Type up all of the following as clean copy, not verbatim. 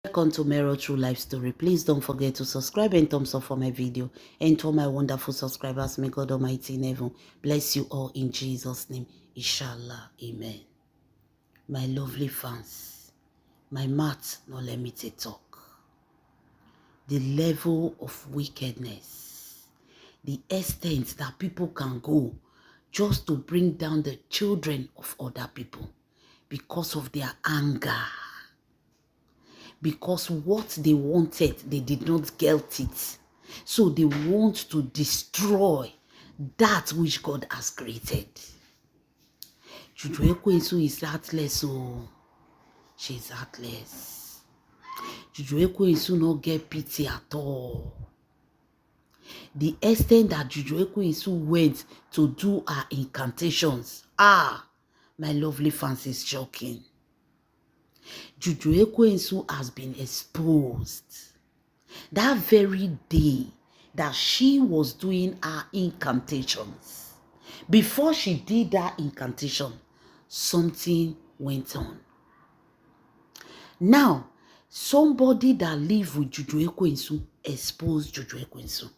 Welcome to Mero True Life Story. Please don't forget to subscribe and thumbs up for my video. And to all my wonderful subscribers, may God Almighty in heaven bless you all in Jesus' name. Inshallah. Amen. My lovely fans, my mouth no let me talk. The level of wickedness, the extent that people can go just to bring down the children of other people because of their anger. Because what they wanted, they did not get it. So they want to destroy that which God has created. Juju Ekwensu is heartless, so she's heartless. Juju Ekwensu not get pity at all. The extent that Juju Ekwensu went to do her incantations, my lovely fans, is shocking. Juju Ekwensu has been exposed. That very day that she was doing her incantations, before she did that incantation, something went on. Now, somebody that live with Juju Ekwensu exposed Juju Ekwensu.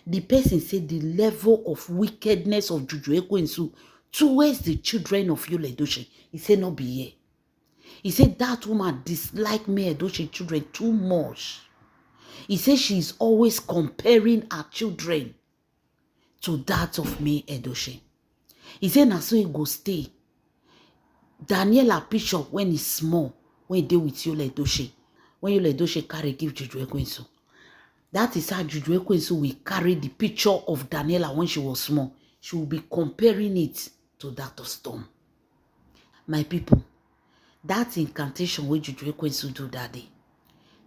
The person said the level of wickedness of Juju Ekwensu towards the children of Yul Edochie. He said, not be here. He said that woman disliked me Edochie children too much. He says she's always comparing her children to that of me Edochie. He said, na so he go stay. Daniela Bishop, when he's small, when he deal with Yul Edochie, when Yul Edochie carry give Juju Ekwensu. That is how Juju Ekwensu will carry the picture of Daniela when she was small. She will be comparing it to that of Storm. My people, that incantation where Juju Ekwensu do that day,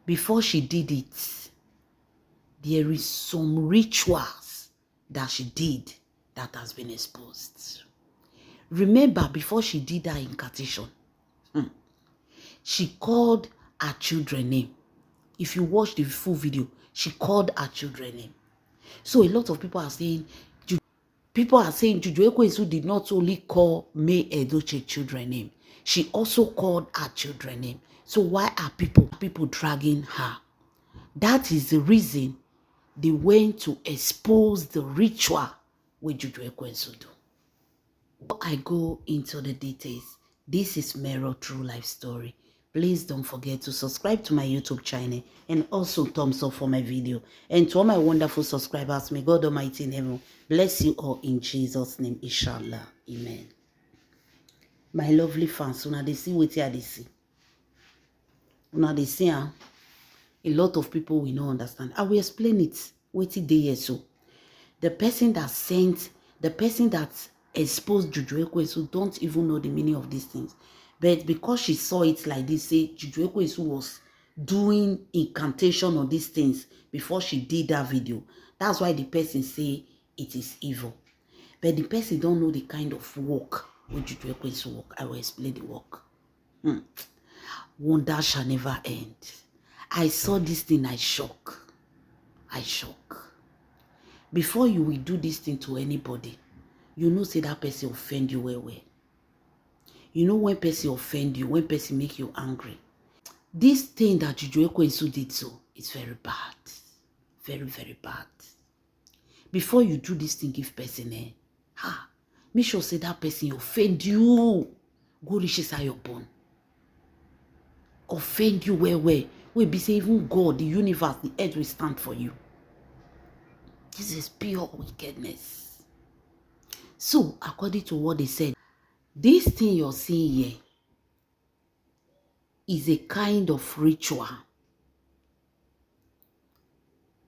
before she did it, there is some rituals that she did that has been exposed. Remember, before she did that incantation, she called her children name. If you watch the full video, she called her children name. So a lot of people are saying, Juju Ekwensu did not only call May Edochie children name, she also called her children name. So why are people dragging her? That is the reason they went to expose the ritual with Juju Ekwensu do. Before I go into the details, this is Mero True Life Story. Please don't forget to subscribe to my YouTube channel and also thumbs up for my video. And to all my wonderful subscribers, may God Almighty in heaven bless you all in Jesus' name, inshallah. Amen. My lovely fans, una dey see wetin I dey see. Una dey see a lot of people will not understand. I will explain it. Wetin dey here so. The person that exposed Juju Ekwensu don't even know the meaning of these things. But because she saw it like this, say Juju Ekwensu was doing incantation on these things before she did that video. That's why the person say it is evil. But the person don't know the kind of work with Juju Ekwensu work. I will explain the work. Wonder shall never end. I saw this thing, I shock. Before you will do this thing to anybody, you know say that person offend you well. You know when person offend you, when person make you angry. This thing that Juju Ekwensu did so, it's very bad. Very, very bad. Before you do this thing, give person, make sure say that person offend you. Go reach inside your bone. Offend you well. We be say even God, the universe, the earth will stand for you. This is pure wickedness. So, according to what they said, this thing you're seeing here is a kind of ritual.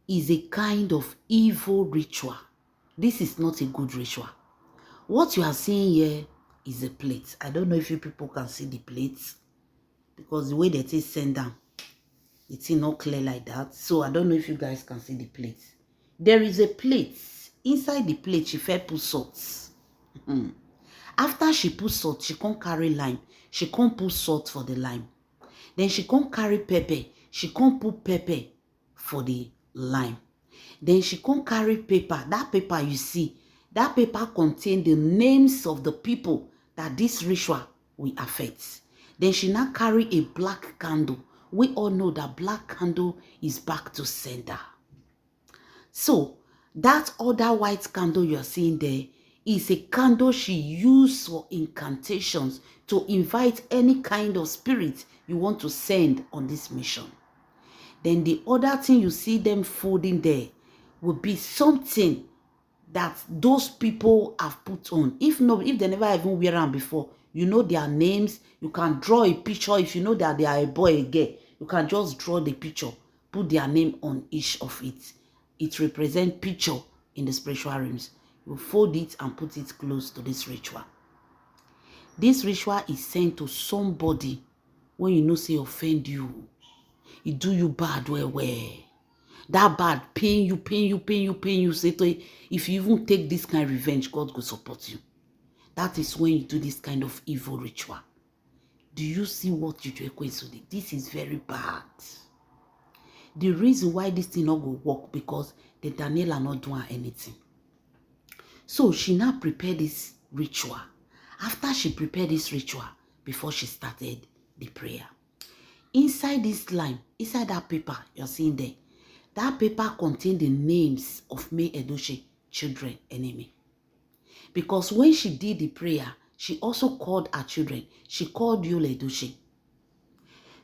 Is a kind of evil ritual. This is not a good ritual. What you are seeing here is a plate. I don't know if you people can see the plates, because the way that it is sent down, it's not clear like that. So I don't know if you guys can see the plate. There is a plate. Inside the plate, she first put salt. After she put salt, she can't carry lime. She can't put salt for the lime. Then she can't carry pepper. She can't put pepper for the lime. Then she can't carry paper. That paper you see, that paper contains the names of the people that this ritual will affect. Then she now carry a black candle we all know that black candle is back to sender. So that other white candle you're seeing there is a candle she used for incantations to invite any kind of spirit you want to send on this mission. Then the other thing you see them folding there will be something that those people have put on. If they never even wear them before, you know their names. You can draw a picture. If you know that they are a boy, a girl, you can just draw the picture, put their name on each of it. It represents picture in the spiritual realms. You fold it and put it close to this ritual. This ritual is sent to somebody when you know say offend you. It do you bad well. That bad pain you. Say to it, if you even take this kind of revenge, God will support you. That is when you do this kind of evil ritual. Do you see what you do? This is very bad. The reason why this thing not go work because the Daniel are not doing anything. So she now prepared this ritual. After she prepared this ritual, before she started the prayer, inside this line, inside that paper you're seeing there, that paper contained the names of May Edochie children enemy. Because when she did the prayer, she also called her children. She called Yul Edochie.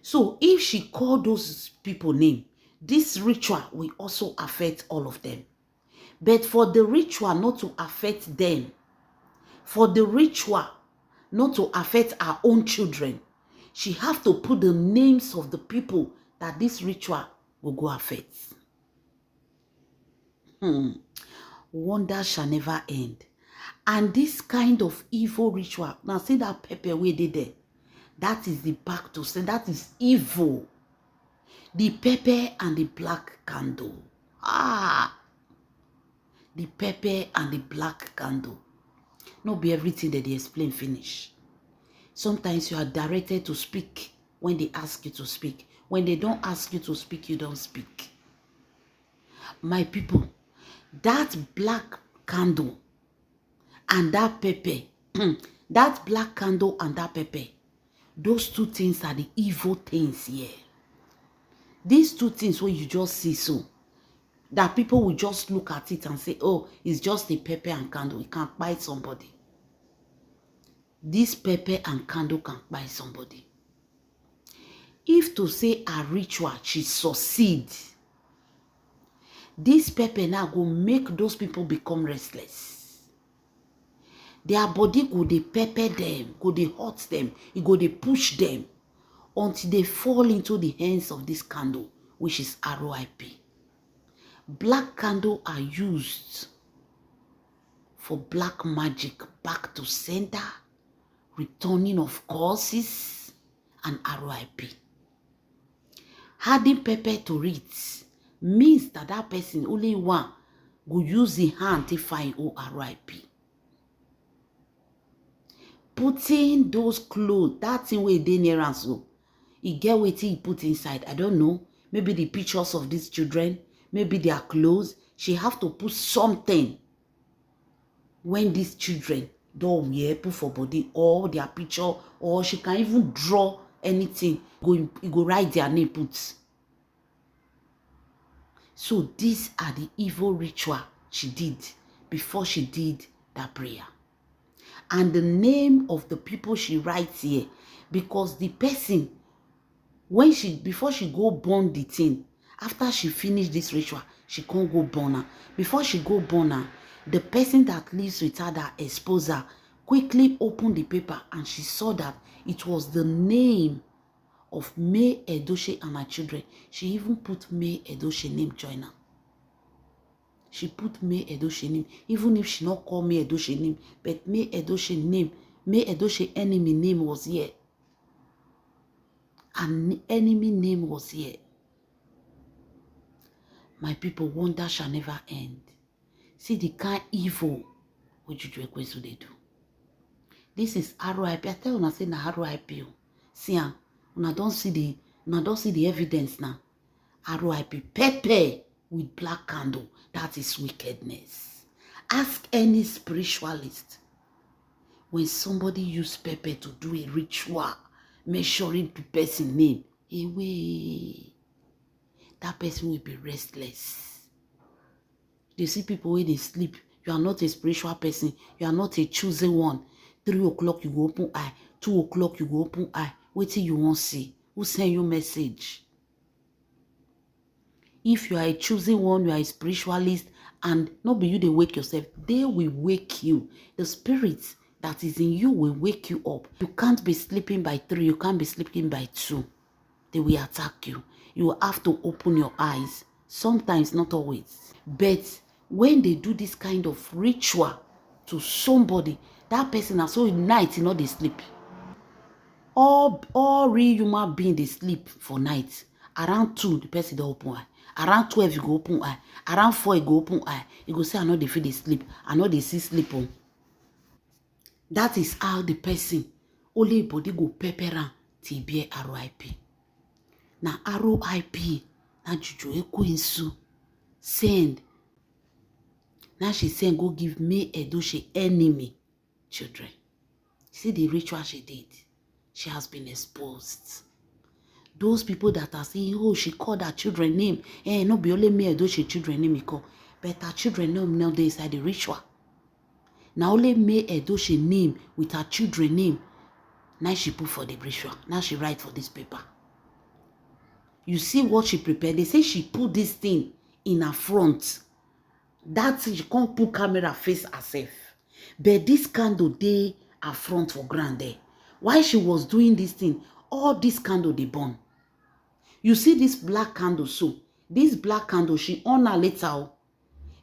So if she called those people name, this ritual will also affect all of them. But for the ritual not to affect them, for the ritual not to affect our own children, she have to put the names of the people that this ritual will go affect. Wonder shall never end. And this kind of evil ritual, now see that pepper way they there, that is the back to say that is evil. The pepper and the black candle. The pepper and the black candle. Not be everything that they explain finish. Sometimes you are directed to speak when they ask you to speak. When they don't ask you to speak, you don't speak. My people, that black candle and that pepper, that black candle and that pepper, those two things are the evil things here. These two things where you just see so, that people will just look at it and say, oh, it's just a pepper and candle. It can't buy somebody. This pepper and candle can buy somebody. If to say a ritual, she succeed, this pepper now go make those people become restless. Their body go dey pepper them, go dey hurt them, it go dey push them until they fall into the hands of this candle, which is RIP. Black candle are used for black magic, back to center, returning of curses, and RIP. Adding pepper to it means that that person only one go use the hand to find RIP. Putting those clothes, that thing where they near and so, he get what he put inside. I don't know. Maybe the pictures of these children, maybe their clothes. She have to put something when these children don't wear, put for body, or their picture, or she can even draw anything. Go write their name, put. So these are the evil ritual she did before she did that prayer. And the name of the people she writes here, because the person, before she go burn the thing, after she finish this ritual, she can't go burn her. Before she go burn her, the person that lives with her, that exposed her, quickly opened the paper and she saw that it was the name of May Edochie and her children. She even put May Edochie name join her. She put May Edochie name, even if she not call May Edochie name, but May Edochie name, May Edochie enemy name was here. And enemy name was here. My people, wonder shall never end. See the kind evil which you do they do. This is RIP. I tell you, I say na RIP. See, una don't see the evidence now. RIP. Pepper with black candle. That is wickedness. Ask any spiritualist. When somebody use pepper to do a ritual, measuring the person's name, away. That person will be restless. You see people where they sleep. You are not a spiritual person. You are not a chosen one. 3 o'clock you go open eye. 2 o'clock you go open eye. Wait till you won't see. Who send you message? If you are a chosen one, you are a spiritualist, and not be you they wake yourself, they will wake you. The spirit that is in you will wake you up. You can't be sleeping by 3. You can't be sleeping by 2. They will attack you. You will have to open your eyes. Sometimes, not always. But when they do this kind of ritual to somebody, that person are so night, you know, they sleep. All real human being, they sleep for night. Around 2, the person don't open eye. Around 12, you go open eye. Around 4, you go open eye. You go say, I know they feel they sleep. I know they see sleep on. That is how the person, only body go pepper around till be RIP. Now RIP, na Juju Ekwensu send. Now she send go give me Edochie enemy children. See the ritual she did. She has been exposed. Those people that are saying, oh, she called her children name. No be only me Edochie children name call. But her children name now they inside the ritual. Now only me Edochie name with her children name. Now she put for the ritual. Now she write for this paper. You see what she prepared. They say she put this thing in her front. That she can't put camera face herself. But this candle they her front for ground there. While she was doing this thing, all this candle they burn. You see this black candle so. This black candle she on her later.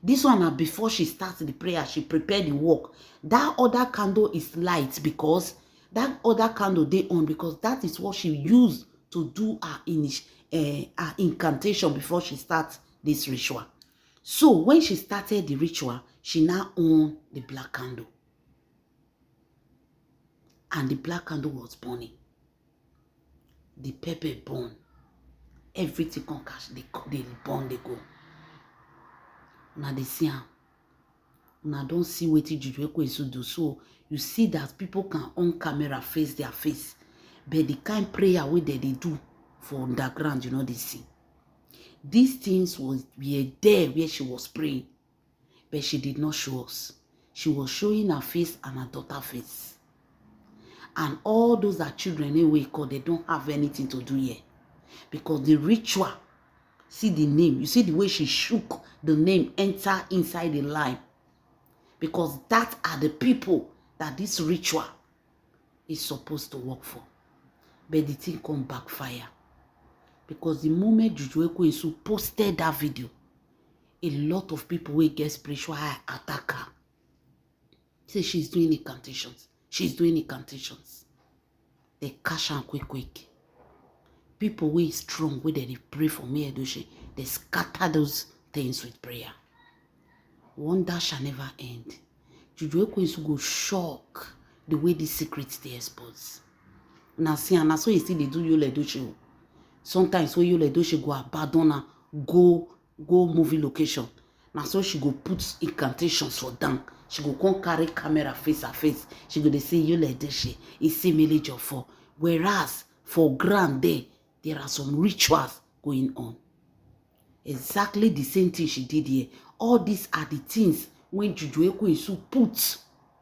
This one before she starts the prayer, she prepared the work. That other candle is light because that other candle they on because that is what she used to do her incantation before she starts this ritual. So when she started the ritual, she now on the black candle. And the black candle was burning. The pepper burn. Everything can catch, they burn, they go. Now they see her. Now don't see what Juju Ekwensu do. So you see that people can on camera face their face. But the kind of prayer where they do for underground, you know, they see. These things were there where she was praying. But she did not show us. She was showing her face and her daughter's face. And all those are children anyway, because they don't have anything to do here. Because the ritual, see the name, you see the way she shook the name, enter inside the line. Because that are the people that this ritual is supposed to work for. But the thing come backfire. Because the moment Juju Ekwensu posted that video, a lot of people will get spiritual attack her. Say she's doing incantations. She's doing incantations. They cash her quick. People who is strong, where they pray for me, Edochie, they scatter those things with prayer. Wonder shall never end. Juju Ekwensu go shock the way these secrets they expose. Now see, and so you see they do Yul Edochie. Sometimes when Yul Edochie go abandon her, go movie location. Now so she go put incantations for them. She go come carry camera face her face. She go they say Yul Edochie is similar to for. Whereas for ground there are some rituals going on. Exactly the same thing she did here. All these are the things when Juju Ekwensu put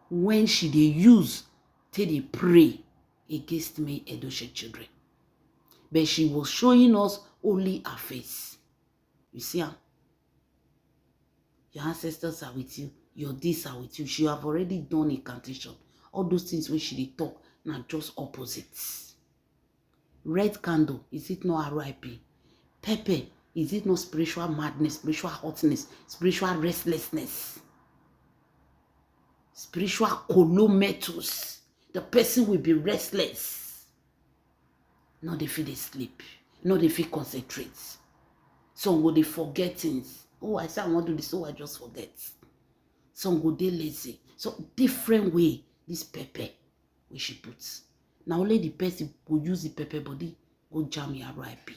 when she they use till they pray against me Edochie children. But she was showing us only her face. You see her? Your ancestors are with you. Your deeds are with you. She have already done incantation. All those things when she dey talk now just opposites. Red candle, is it not RIP? Pepper, is it not spiritual madness, spiritual hotness, spiritual restlessness? Spiritual colometus. The person will be restless. Not they feel they sleep. Not they feel concentrate. Some go they forget things. Oh, I say I want to do this, so I just forget. Some go they lazy. So different way this pepper we she puts. Now only the person go use the pepper body go jam your RIP.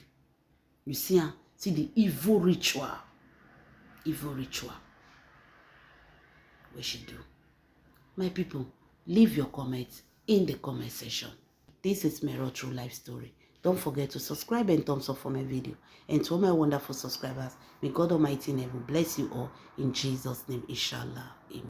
You see, see the evil ritual. Evil ritual. What she do? My people, leave your comments in the comment section. This is Mero True Life Story. Don't forget to subscribe and thumbs up for my video. And to all my wonderful subscribers, may God Almighty in heaven bless you all in Jesus' name, inshallah. Amen.